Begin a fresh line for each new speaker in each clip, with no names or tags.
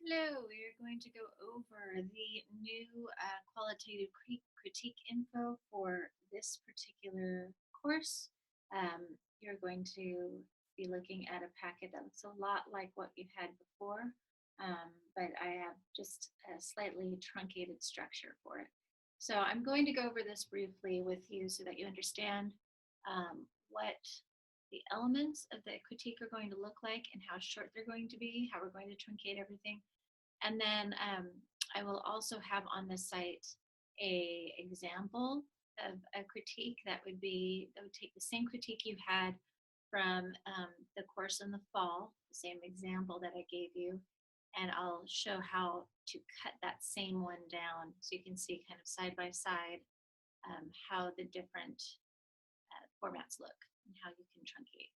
Hello, we are going to go over the new qualitative critique info for this particular course. You're going to be looking at a packet that looks a lot like what you had before, but I have just a slightly truncated structure for it. So I'm going to go over this briefly with you so that you understand what the elements of the critique are going to look like and how short they're going to be, how we're going to truncate everything. And then I will also have on the site a example of a critique that would take the same critique you had from the course in the fall, the same example that I gave you, and I'll show how to cut that same one down so you can see kind of side by side how the different formats look and how you can truncate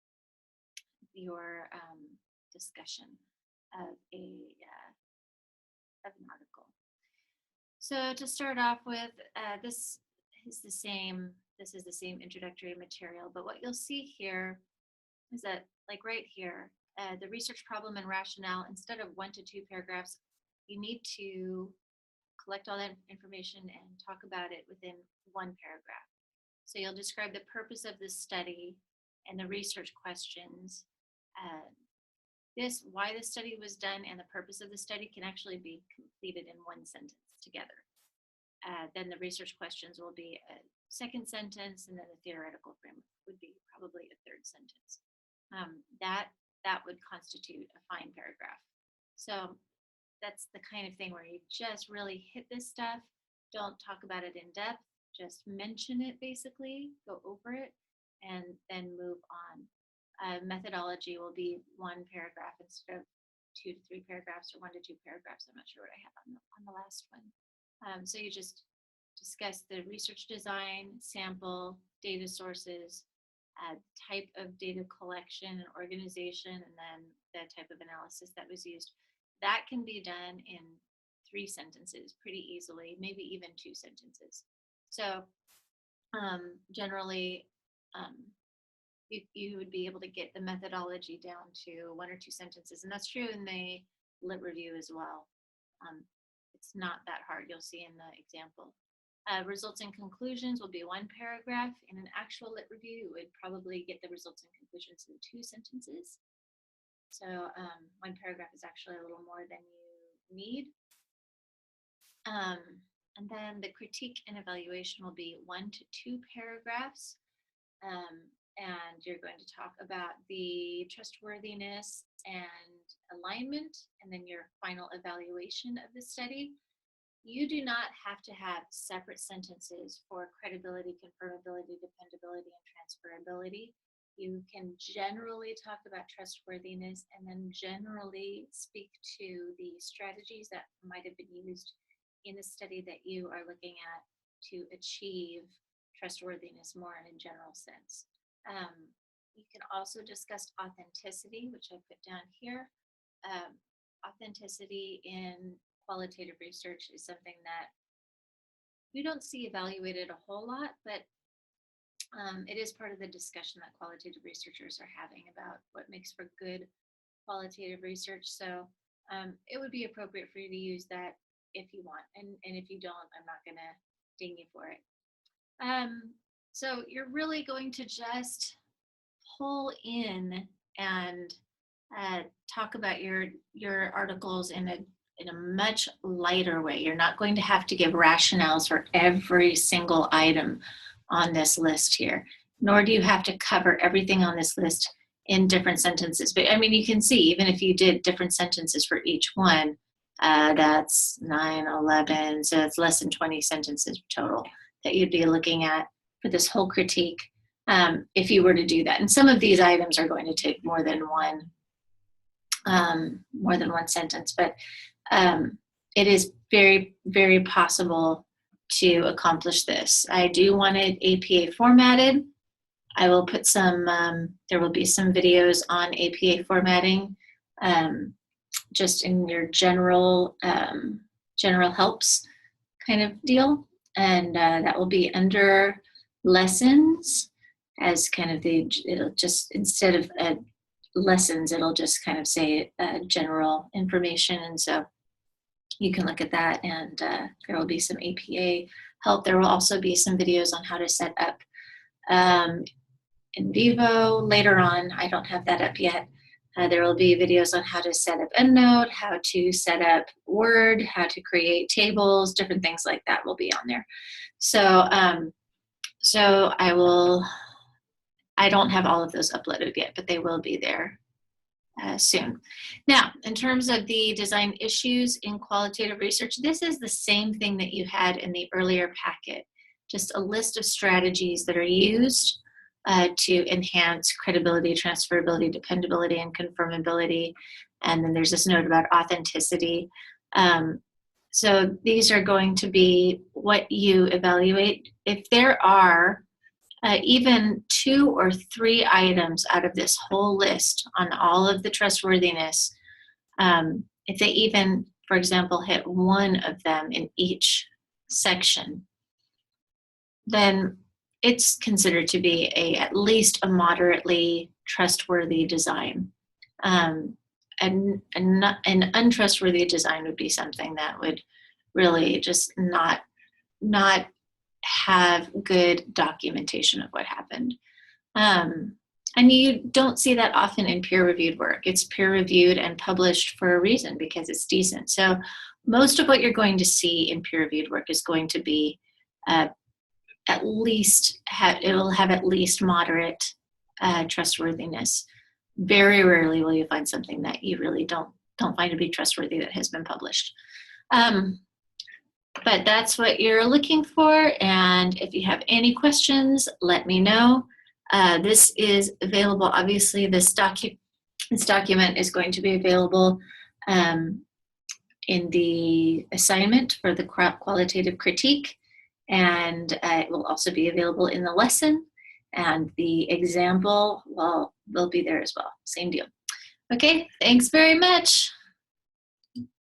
your discussion of of an article. So to start off with, this is the same introductory material, but what you'll see here is that, like right here, the research problem and rationale, instead of 1 to 2 paragraphs, you need to collect all that information and talk about it within 1 paragraph. So you'll describe the purpose of the study and the research questions. Why the study was done and the purpose of the study can actually be completed in 1 sentence together. Then the research questions will be a 2nd sentence, and then the theoretical framework would be probably a 3rd sentence. That would constitute a fine paragraph. So that's the kind of thing where you just really hit this stuff. Don't talk about it in depth. Just mention it basically, go over it, and then move on. Methodology will be 1 paragraph instead of 2 to 3 paragraphs or 1 to 2 paragraphs. I'm not sure what I have on the last one. So you just discuss the research design, sample, data sources, type of data collection and organization, and then the type of analysis that was used. That can be done in 3 sentences pretty easily, maybe even 2 sentences. So generally, you would be able to get the methodology down to 1 or 2 sentences, and that's true in the lit review as well. It's not that hard, you'll see in the example. Results and conclusions will be 1 paragraph. In an actual lit review, you would probably get the results and conclusions in 2 sentences. So 1 paragraph is actually a little more than you need. And then the critique and evaluation will be 1 to 2 paragraphs. And you're going to talk about the trustworthiness and alignment, and then your final evaluation of the study. You do not have to have separate sentences for credibility, confirmability, dependability, and transferability. You can generally talk about trustworthiness and then generally speak to the strategies that might have been used in the study that you are looking at to achieve trustworthiness more in a general sense. You can also discuss authenticity, which I put down here. Authenticity in qualitative research is something that we don't see evaluated a whole lot, but it is part of the discussion that qualitative researchers are having about what makes for good qualitative research. So it would be appropriate for you to use that if you want, and if you don't, I'm not going to ding you for it. So you're really going to just pull in and talk about your articles in a much lighter way. You're not going to have to give rationales for every single item on this list here, nor do you have to cover everything on this list in different sentences. But I mean, you can see, even if you did different sentences for each one, that's 9, 11, so it's less than 20 sentences total that you'd be looking at for this whole critique, if you were to do that. And some of these items are going to take more than one sentence, but it is very, very possible to accomplish this. I do want it APA formatted. I will put some, there will be some videos on APA formatting, just in your general helps kind of deal. And that will be under lessons as kind of it'll just, instead of lessons, it'll just kind of say general information. And so you can look at that, and there will be some APA help. There will also be some videos on how to set up in vivo later on. I don't have that up yet. There will be videos on how to set up EndNote, how to set up Word, how to create tables, different things like that will be on there. So, so I don't have all of those uploaded yet, but they will be there soon. Now, in terms of the design issues in qualitative research, this is the same thing that you had in the earlier packet, just a list of strategies that are used to enhance credibility, transferability, dependability, and confirmability. And then there's this note about authenticity. So these are going to be what you evaluate. If there are even 2 or 3 items out of this whole list on all of the trustworthiness, if they even, for example, hit 1 of them in each section, then it's considered to be at least a moderately trustworthy design. An untrustworthy design would be something that would really just not have good documentation of what happened. And you don't see that often in peer-reviewed work. It's peer-reviewed and published for a reason, because it's decent. So most of what you're going to see in peer-reviewed work is going to be at least, it will have at least moderate trustworthiness. Very rarely will you find something that you really don't find to be trustworthy that has been published. But that's what you're looking for, and if you have any questions, let me know. This is available, obviously this document is going to be available in the assignment for the qualitative critique, and it will also be available in the lesson, and the example will be there as well. Same deal. Okay, thanks very much.